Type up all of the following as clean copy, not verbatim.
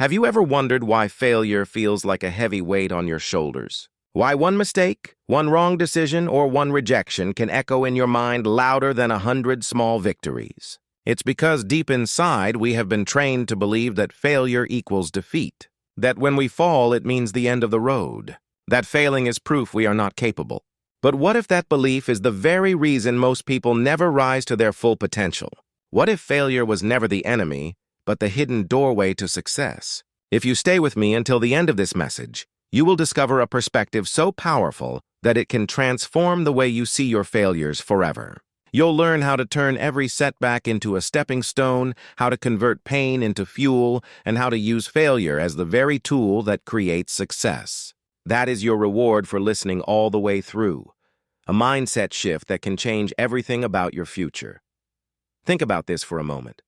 Have you ever wondered why failure feels like a heavy weight on your shoulders? Why one mistake, one wrong decision, or one rejection can echo in your mind louder than 100 small victories? It's because deep inside we have been trained to believe that failure equals defeat, that when we fall it means the end of the road, that failing is proof we are not capable. But what if that belief is the very reason most people never rise to their full potential? What if failure was never the enemy, but the hidden doorway to success? If you stay with me until the end of this message, you will discover a perspective so powerful that it can transform the way you see your failures forever. You'll learn how to turn every setback into a stepping stone, how to convert pain into fuel, and how to use failure as the very tool that creates success. That is your reward for listening all the way through. A mindset shift that can change everything about your future. Think about this for a moment.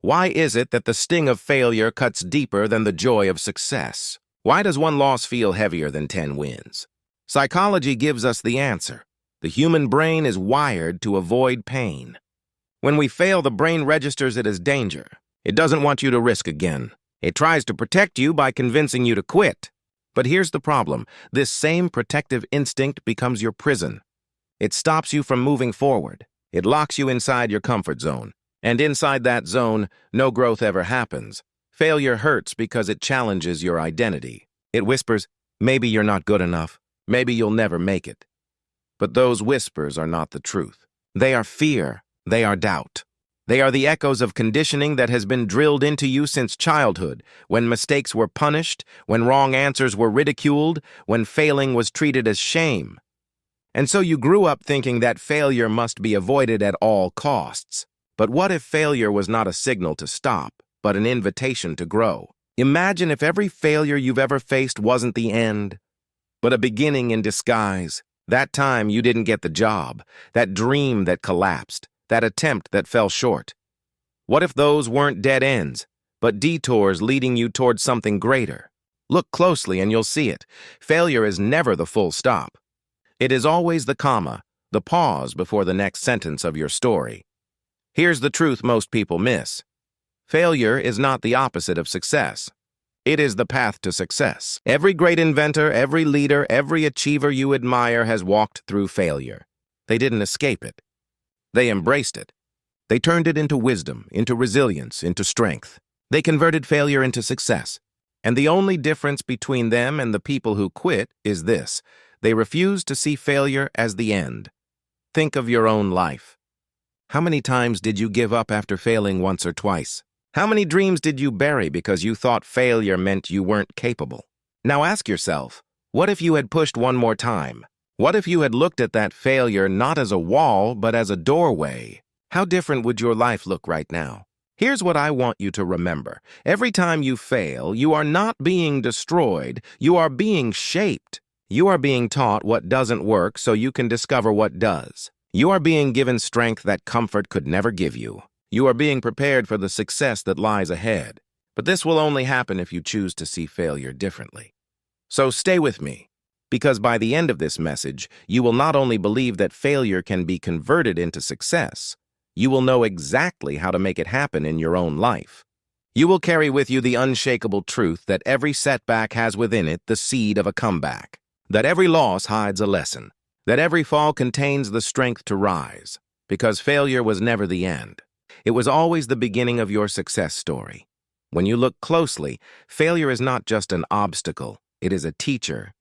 Why is it that the sting of failure cuts deeper than the joy of success? Why does one loss feel heavier than 10 wins? Psychology gives us the answer. The human brain is wired to avoid pain. When we fail, the brain registers it as danger. It doesn't want you to risk again. It tries to protect you by convincing you to quit. But here's the problem. This same protective instinct becomes your prison. It stops you from moving forward. It locks you inside your comfort zone. And inside that zone, no growth ever happens. Failure hurts because it challenges your identity. It whispers, maybe you're not good enough. Maybe you'll never make it. But those whispers are not the truth. They are fear. They are doubt. They are the echoes of conditioning that has been drilled into you since childhood, when mistakes were punished, when wrong answers were ridiculed, when failing was treated as shame. And so you grew up thinking that failure must be avoided at all costs. But what if failure was not a signal to stop, but an invitation to grow? Imagine if every failure you've ever faced wasn't the end, but a beginning in disguise. That time you didn't get the job, that dream that collapsed, that attempt that fell short. What if those weren't dead ends, but detours leading you towards something greater? Look closely and you'll see it. Failure is never the full stop. It is always the comma, the pause before the next sentence of your story. Here's the truth most people miss. Failure is not the opposite of success. It is the path to success. Every great inventor, every leader, every achiever you admire has walked through failure. They didn't escape it. They embraced it. They turned it into wisdom, into resilience, into strength. They converted failure into success. And the only difference between them and the people who quit is this. They refuse to see failure as the end. Think of your own life. How many times did you give up after failing once or twice? How many dreams did you bury because you thought failure meant you weren't capable? Now ask yourself, what if you had pushed one more time? What if you had looked at that failure not as a wall, but as a doorway? How different would your life look right now? Here's what I want you to remember. Every time you fail, you are not being destroyed. You are being shaped. You are being taught what doesn't work so you can discover what does. You are being given strength that comfort could never give you. You are being prepared for the success that lies ahead. But this will only happen if you choose to see failure differently. So stay with me, because by the end of this message, you will not only believe that failure can be converted into success, you will know exactly how to make it happen in your own life. You will carry with you the unshakable truth that every setback has within it the seed of a comeback, that every loss hides a lesson, that every fall contains the strength to rise, because failure was never the end. It was always the beginning of your success story. When you look closely, failure is not just an obstacle, it is a teacher.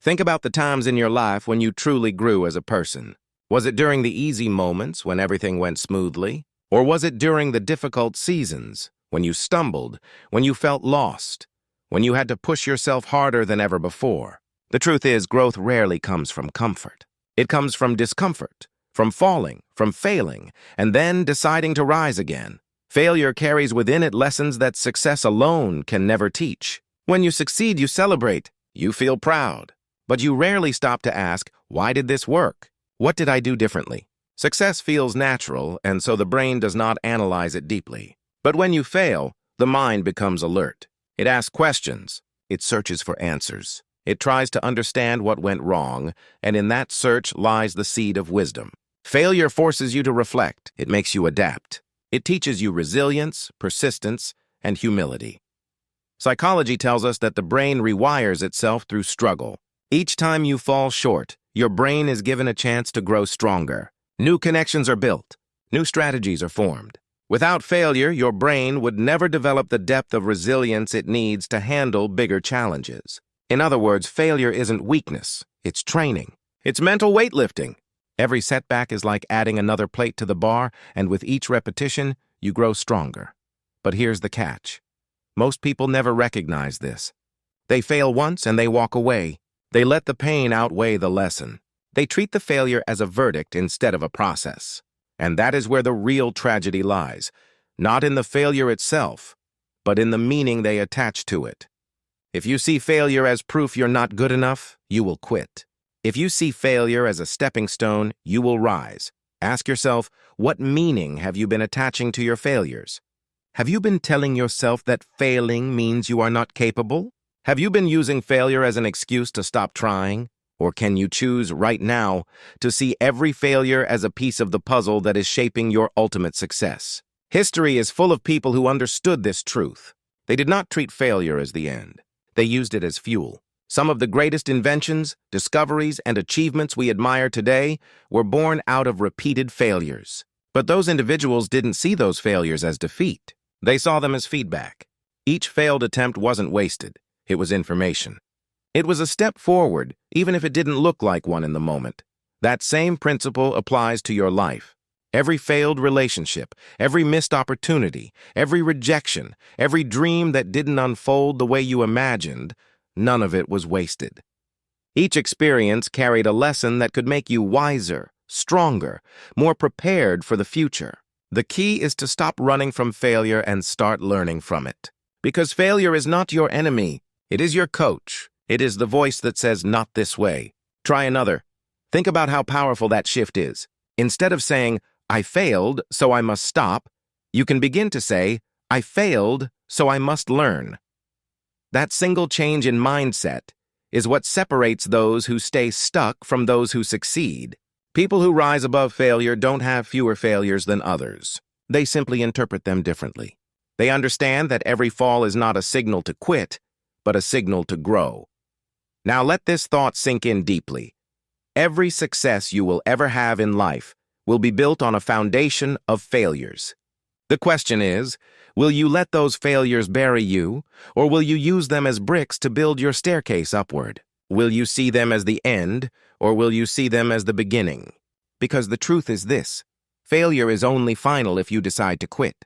Think about the times in your life when you truly grew as a person. Was it during the easy moments when everything went smoothly? Or was it during the difficult seasons, when you stumbled, when you felt lost, when you had to push yourself harder than ever before? The truth is, growth rarely comes from comfort. It comes from discomfort, from falling, from failing, and then deciding to rise again. Failure carries within it lessons that success alone can never teach. When you succeed, you celebrate. You feel proud. But you rarely stop to ask, why did this work? What did I do differently? Success feels natural, and so the brain does not analyze it deeply. But when you fail, the mind becomes alert. It asks questions. It searches for answers. It tries to understand what went wrong, and in that search lies the seed of wisdom. Failure forces you to reflect. It makes you adapt. It teaches you resilience, persistence, and humility. Psychology tells us that the brain rewires itself through struggle. Each time you fall short, your brain is given a chance to grow stronger. New connections are built. New strategies are formed. Without failure, your brain would never develop the depth of resilience it needs to handle bigger challenges. In other words, failure isn't weakness, it's training. It's mental weightlifting. Every setback is like adding another plate to the bar, and with each repetition, you grow stronger. But here's the catch. Most people never recognize this. They fail once and they walk away. They let the pain outweigh the lesson. They treat the failure as a verdict instead of a process. And that is where the real tragedy lies, not in the failure itself, but in the meaning they attach to it. If you see failure as proof you're not good enough, you will quit. If you see failure as a stepping stone, you will rise. Ask yourself, what meaning have you been attaching to your failures? Have you been telling yourself that failing means you are not capable? Have you been using failure as an excuse to stop trying? Or can you choose right now to see every failure as a piece of the puzzle that is shaping your ultimate success? History is full of people who understood this truth. They did not treat failure as the end. They used it as fuel. Some of the greatest inventions, discoveries, and achievements we admire today were born out of repeated failures. But those individuals didn't see those failures as defeat. They saw them as feedback. Each failed attempt wasn't wasted. It was information. It was a step forward, even if it didn't look like one in the moment. That same principle applies to your life. Every failed relationship, every missed opportunity, every rejection, every dream that didn't unfold the way you imagined, none of it was wasted. Each experience carried a lesson that could make you wiser, stronger, more prepared for the future. The key is to stop running from failure and start learning from it. Because failure is not your enemy. It is your coach. It is the voice that says, not this way. Try another. Think about how powerful that shift is. Instead of saying, I failed, so I must stop, you can begin to say, I failed, so I must learn. That single change in mindset is what separates those who stay stuck from those who succeed. People who rise above failure don't have fewer failures than others. They simply interpret them differently. They understand that every fall is not a signal to quit, but a signal to grow. Now let this thought sink in deeply. Every success you will ever have in life will be built on a foundation of failures. The question is, will you let those failures bury you, or will you use them as bricks to build your staircase upward? Will you see them as the end, or will you see them as the beginning? Because the truth is this, failure is only final if you decide to quit.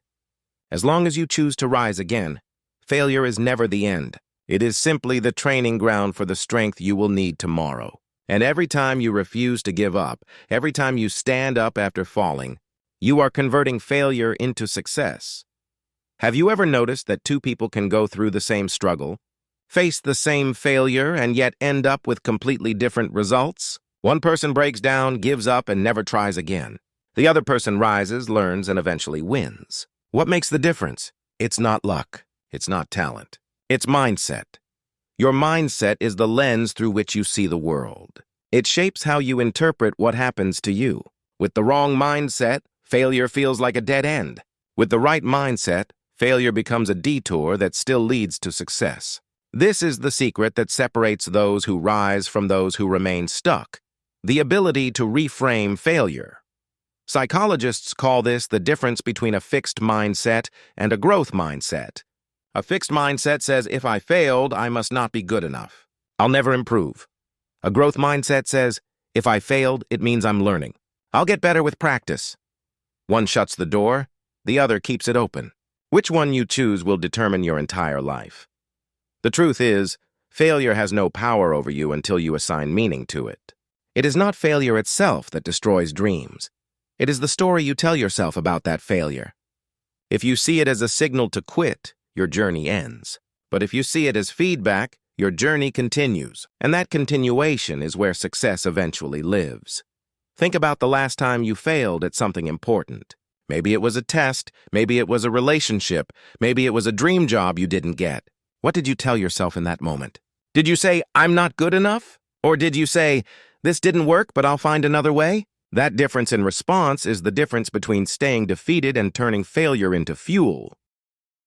As long as you choose to rise again, failure is never the end. It is simply the training ground for the strength you will need tomorrow. And every time you refuse to give up, every time you stand up after falling, you are converting failure into success. Have you ever noticed that two people can go through the same struggle, face the same failure, and yet end up with completely different results? One person breaks down, gives up, and never tries again. The other person rises, learns, and eventually wins. What makes the difference? It's not luck. It's not talent. It's mindset. Your mindset is the lens through which you see the world. It shapes how you interpret what happens to you. With the wrong mindset, failure feels like a dead end. With the right mindset, failure becomes a detour that still leads to success. This is the secret that separates those who rise from those who remain stuck. The ability to reframe failure. Psychologists call this the difference between a fixed mindset and a growth mindset. A fixed mindset says, if I failed, I must not be good enough. I'll never improve. A growth mindset says, if I failed, it means I'm learning. I'll get better with practice. One shuts the door, the other keeps it open. Which one you choose will determine your entire life. The truth is, failure has no power over you until you assign meaning to it. It is not failure itself that destroys dreams. It is the story you tell yourself about that failure. If you see it as a signal to quit, your journey ends. But if you see it as feedback, your journey continues, and that continuation is where success eventually lives. Think about the last time you failed at something important. Maybe it was a test, maybe it was a relationship, maybe it was a dream job you didn't get. What did you tell yourself in that moment? Did you say, I'm not good enough? Or did you say, this didn't work, but I'll find another way? That difference in response is the difference between staying defeated and turning failure into fuel.